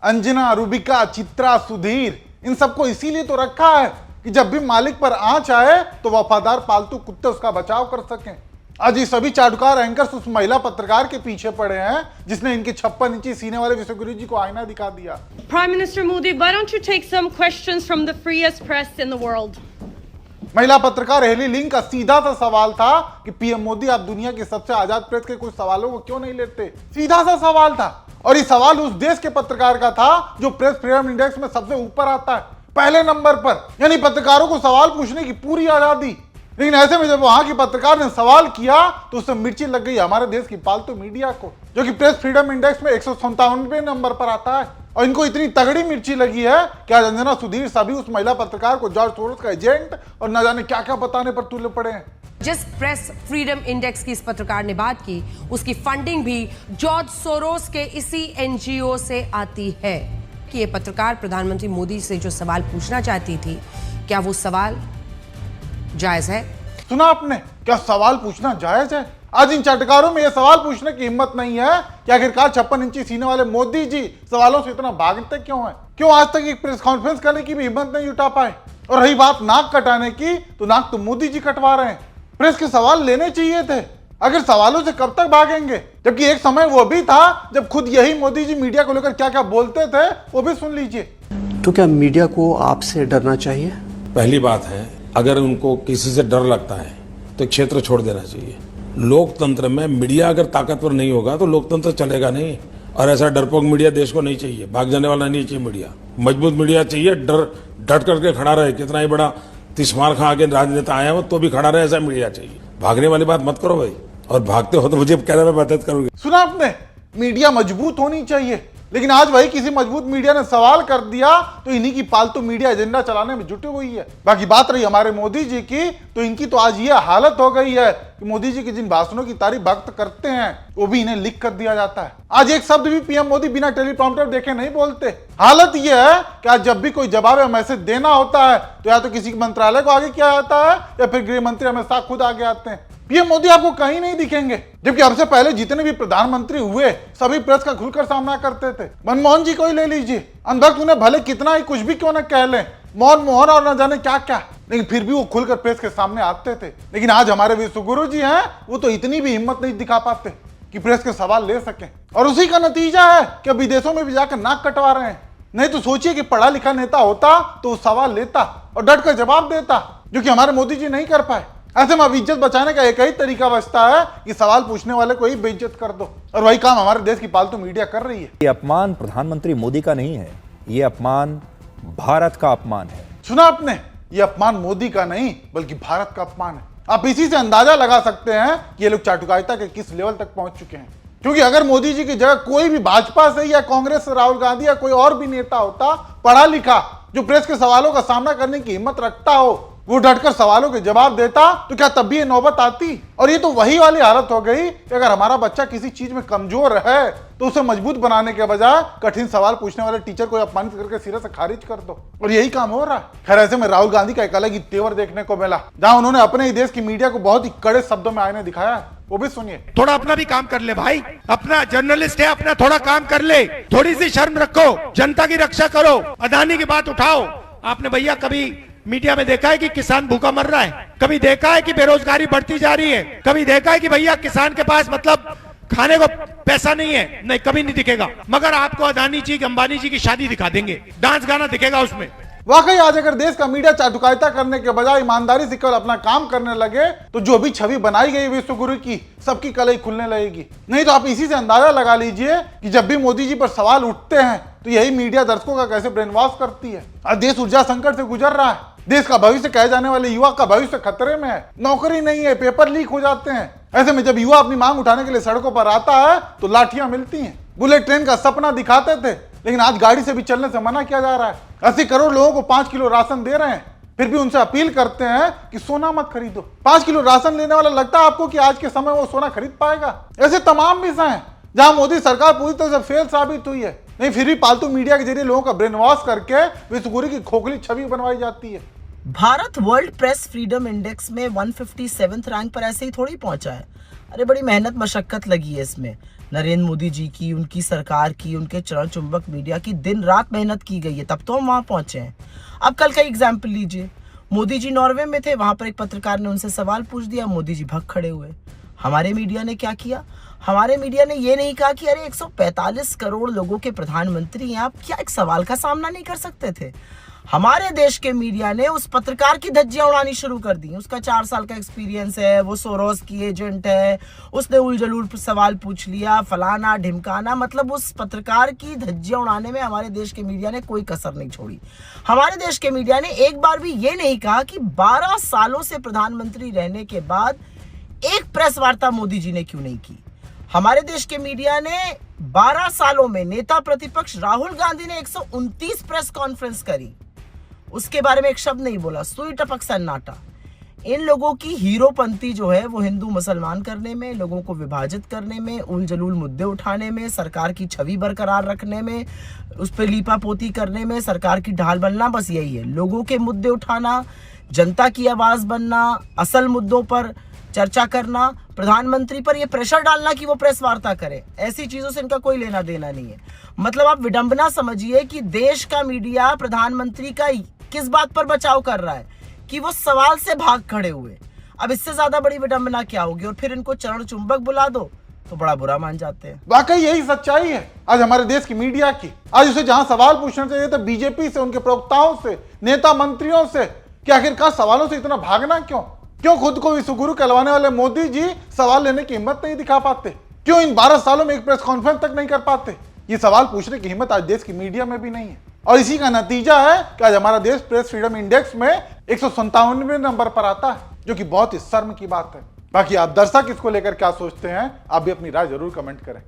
अंजना, रूबिका, चित्रा, सुधीर, इन सबको इसीलिए तो रखा है कि जब भी मालिक पर आंच आए तो वफादार पालतू कुत्ते उसका बचाव कर सकें। आज ये सभी चाटुकार एंकर्स उस महिला पत्रकार के पीछे पड़े हैं जिसने इनके 56 इंची सीने वाले विश्वगुरु जी को आईना दिखा दिया। Prime Minister Modi, why don't you take some questions from the freest press in the world? महिला पत्रकार हेली लिंग का सीधा सा सवाल था कि पीएम मोदी आप दुनिया की सबसे आजाद प्रेस के कुछ सवालों को क्यों नहीं लेते। सीधा सा सवाल था और ये सवाल उस देश के पत्रकार का था जो प्रेस फ्रीडम इंडेक्स में सबसे ऊपर आता है, पहले नंबर पर। यानी पत्रकारों को सवाल पूछने की पूरी आजादी। लेकिन ऐसे में जब वहां की पत्रकार ने सवाल किया तो उससे मिर्ची लग गई हमारे देश की पालतू मीडिया को, जो कि प्रेस फ्रीडम इंडेक्स में 197वें नंबर पर आता है। और इनको इतनी तगड़ी मिर्ची लगी है कि आज अंजना, सुधीर सभी उस महिला पत्रकार को जॉर्ज सोरोस का एजेंट और न जाने क्या क्या बताने पर तुले पड़े हैं। जिस प्रेस फ्रीडम इंडेक्स की इस पत्रकार ने बात की, उसकी फंडिंग भी जॉर्ज सोरोस के इसी एनजीओ से आती है। कि ये पत्रकार प्रधानमंत्री मोदी से जो सवाल पूछना चाहती थी, क्या वो सवाल जायज है? सुना आपने, क्या सवाल पूछना जायज है? आज इन चटकारों में यह सवाल पूछने की हिम्मत नहीं है कि आखिरकार 56 इंची सीने वाले मोदी जी सवालों से इतना भागते क्यों हैं? क्यों आज तक एक प्रेस कॉन्फ्रेंस करने की भी हिम्मत नहीं जुटा पाए? और रही बात नाक कटाने की, तो नाक तो मोदी जी कटवा रहे हैं। प्रेस के सवाल लेने चाहिए थे, अगर सवालों से कब तक भागेंगे? जबकि एक समय वो भी था जब खुद यही मोदी जी मीडिया को लेकर क्या क्या बोलते थे, वो भी सुन लीजिए। तो क्या मीडिया को आपसे डरना चाहिए? पहली बात है, अगर उनको किसी से डर लगता है तो क्षेत्र छोड़ देना चाहिए। लोकतंत्र में मीडिया अगर ताकतवर नहीं होगा तो लोकतंत्र चलेगा नहीं। और ऐसा डरपोक मीडिया देश को नहीं चाहिए, भाग जाने वाला नहीं चाहिए मीडिया। मजबूत मीडिया चाहिए, डट करके खड़ा रहे। कितना ही बड़ा तिस्मार खा के राजनेता आया हो तो भी खड़ा रहे, ऐसा मीडिया चाहिए। भागने वाली बात मत करो भाई, और भागते हो तो मुझे कहने में मदद करोगे। सुना आपने, मीडिया मजबूत होनी चाहिए। लेकिन आज भाई किसी मजबूत मीडिया ने सवाल कर दिया तो इन्हीं की पालतू मीडिया एजेंडा चलाने में जुटी हुई है। बाकी बात रही हमारे मोदी जी की, तो इनकी तो आज ये हालत हो गई है कि मोदी जी के जिन भाषणों की तारीफ भक्त करते हैं वो भी इन्हें लिख कर दिया जाता है। आज एक शब्द भी पीएम मोदी बिना टेलीप्रॉम्प्टर देखे नहीं बोलते। हालत ये है कि आज जब भी कोई जवाब या मैसेज देना होता है तो या तो किसी मंत्रालय को आगे किया जाता है या फिर गृह मंत्री हमें साथ खुद आगे आते हैं। पीएम मोदी आपको कहीं नहीं दिखेंगे, जबकि हमसे पहले जितने भी प्रधानमंत्री हुए सभी प्रेस का खुलकर सामना करते थे। मनमोहन जी को ही ले लीजिए, अंदर उन्हें भले कितना ही कुछ भी क्यों न कह लें, मोहन और न जाने क्या क्या, लेकिन फिर भी वो खुलकर प्रेस के सामने आते थे। लेकिन आज हमारे विश्वगुरु जी हैं, वो तो इतनी भी हिम्मत नहीं दिखा पाते कि प्रेस के सवाल ले सकें। और उसी का नतीजा है कि विदेशों में भी जाकर नाक कटवा रहे हैं। नहीं तो सोचिए कि पढ़ा लिखा नेता होता तो सवाल लेता और डट कर जवाब देता, जो कि हमारे मोदी जी नहीं कर पाए। ऐसे में अब इज्जत बचाने का एक ही तरीका बचता है कि सवाल पूछने वाले को ही बेइज्जत कर दो, और वही काम हमारे देश की पालतू मीडिया कर रही है। ये अपमान प्रधानमंत्री मोदी का नहीं है, ये अपमान भारत का अपमान है। सुना आपने, ये अपमान मोदी का नहीं बल्कि भारत का अपमान है। आप इसी से अंदाजा लगा सकते हैं कि ये लोग चाटुकारिता के किस लेवल तक पहुंच चुके हैं। क्योंकि अगर मोदी जी की जगह कोई भी भाजपा से या कांग्रेस से राहुल गांधी या कोई और भी नेता होता, पढ़ा लिखा, जो प्रेस के सवालों का सामना करने की हिम्मत रखता हो, वो डटकर सवालों के जवाब देता, तो क्या तब भी ये नौबत आती? और ये तो वही वाली हालत हो गई कि अगर हमारा बच्चा किसी चीज में कमजोर है तो उसे मजबूत बनाने के बजाय कठिन सवाल पूछने वाले टीचर को अपमानित करके सिरे से खारिज कर दो, और यही काम हो रहा है। खैर, ऐसे में राहुल गांधी का एक अलग ही तेवर देखने को मिला, जहां उन्होंने अपने ही देश की मीडिया को बहुत ही कड़े शब्दों में आईने दिखाया है। वो भी सुनिए। थोड़ा अपना भी काम कर ले भाई, अपना जर्नलिस्ट है, अपना थोड़ा काम कर ले, थोड़ी सी शर्म रखो, जनता की रक्षा करो, अदानी की बात उठाओ। आपने भैया कभी मीडिया में देखा है कि किसान भूखा मर रहा है? कभी देखा है कि बेरोजगारी बढ़ती जा रही है? कभी देखा है कि भैया किसान के पास मतलब खाने को पैसा नहीं है? नहीं, कभी नहीं दिखेगा। मगर आपको अदानी जी, अंबानी जी की शादी दिखा देंगे, डांस गाना दिखेगा उसमें। वाकई आज अगर देश का मीडिया चाटुकारिता करने के बजाय ईमानदारी से केवल अपना काम करने लगे तो जो भी छवि बनाई गई विश्वगुरु की, सबकी कलई खुलने लगेगी। नहीं तो आप इसी से अंदाजा लगा लीजिए कि जब भी मोदी जी पर सवाल उठते हैं तो यही मीडिया दर्शकों का कैसे ब्रेन वॉश करती है। आज देश ऊर्जा संकट से गुजर रहा है, देश का भविष्य कहे जाने वाले युवा का भविष्य खतरे में है, नौकरी नहीं है, पेपर लीक हो जाते हैं। ऐसे में जब युवा अपनी मांग उठाने के लिए सड़कों पर आता है तो लाठियां मिलती हैं। बुलेट ट्रेन का सपना दिखाते थे, लेकिन आज गाड़ी से भी चलने से मना किया जा रहा है। 80 करोड़ लोगों को 5 किलो राशन दे रहे हैं, फिर भी उनसे अपील करते हैं कि सोना मत खरीदो। 5 किलो राशन लेने वाला लगता है आपको कि आज के समय वो सोना खरीद पाएगा? ऐसे तमाम विषय हैं जहां मोदी सरकार पूरी तरह से फेल साबित हुई है। नहीं, फिर भी पालतू मीडिया के जरिए लोगों का ब्रेन वॉश करके विश्वगुरु की खोखली छवि बनवाई जाती है। Bharat world press freedom index में 157th रैंक पर ऐसे ही थोड़ी पहुंचा है। अरे बड़ी मेहनत मशक्कत लगी है इसमें, नरेंद्र मोदी जी की, उनकी सरकार की, उनके चरण चुंबक मीडिया की दिन रात मेहनत की गई है, तब तो हम वहां पहुंचे हैं। अब कल का एग्जाम्पल लीजिए, मोदी जी नॉर्वे में थे, वहां पर एक पत्रकार ने उनसे सवाल पूछ दिया, मोदी जी भग खड़े हुए। हमारे मीडिया ने क्या किया? हमारे मीडिया ने ये नहीं कहा कि अरे 145 करोड़ लोगों के प्रधानमंत्री हैं, आप क्या एक सवाल का सामना नहीं कर सकते थे? हमारे देश के मीडिया ने उस पत्रकार की धज्जियां उड़ानी शुरू कर दी। उसका 4 साल का एक्सपीरियंस है, वो सोरोस की एजेंट है, उसने उलझलूल सवाल पूछ लिया, फलाना ढिमकाना, मतलब उस पत्रकार की धज्जियां उड़ाने में हमारे देश के मीडिया ने कोई कसर नहीं छोड़ी। हमारे देश के मीडिया ने एक बार भी ये नहीं कहा कि 12 सालों से प्रधानमंत्री रहने के बाद एक प्रेस वार्ता मोदी जी ने क्यों नहीं की। हमारे देश के मीडिया ने 12 सालों में नेता प्रतिपक्ष राहुल गांधी ने 129 प्रेस कॉन्फ्रेंस करी, उसके बारे में एक शब्द नहीं बोला, सुई टपक सन्नाटा। इन लोगों की हीरोपंती जो है वो हिंदू मुसलमान करने में, लोगों को विभाजित करने में, उलझलूल मुद्दे उठाने में, सरकार की छवि बरकरार रखने में, उस पर लीपापोती करने में, सरकार की ढाल बनना, बस यही है। लोगों के मुद्दे उठाना, जनता की आवाज बनना, असल मुद्दों पर चर्चा करना, प्रधानमंत्री पर यह प्रेशर डालना कि वो प्रेस वार्ता करे, ऐसी चीजों से इनका कोई लेना देना नहीं है। मतलब आप विडंबना समझिए कि देश का मीडिया प्रधानमंत्री का किस बात पर बचाव कर रहा है कि वो सवाल से भाग खड़े हुए। अब इससे ज्यादा बड़ी विडंबना क्या होगी? और फिर इनको चरण चुंबक बुला दो तो बड़ा बुरा मान जाते हैं। वाकई यही सच्चाई है आज हमारे देश की मीडिया की। आज उसे जहां सवाल पूछना चाहिए था बीजेपी से, उनके प्रवक्ताओं से, नेता मंत्रियों से, कि आखिरकार सवालों से इतना भागना क्यों? क्यों खुद को विश्वगुरु कहलवाने वाले मोदी जी सवाल लेने की हिम्मत नहीं दिखा पाते? क्यों इन 12 सालों में एक प्रेस कॉन्फ्रेंस तक नहीं कर पाते? ये सवाल पूछने की हिम्मत आज देश की मीडिया में भी नहीं है। और इसी का नतीजा है कि आज हमारा देश प्रेस फ्रीडम इंडेक्स में 157वें नंबर पर आता है, जो कि बहुत ही शर्म की बात है। बाकी आप दर्शक इसको लेकर क्या सोचते हैं, आप भी अपनी राय जरूर कमेंट करें।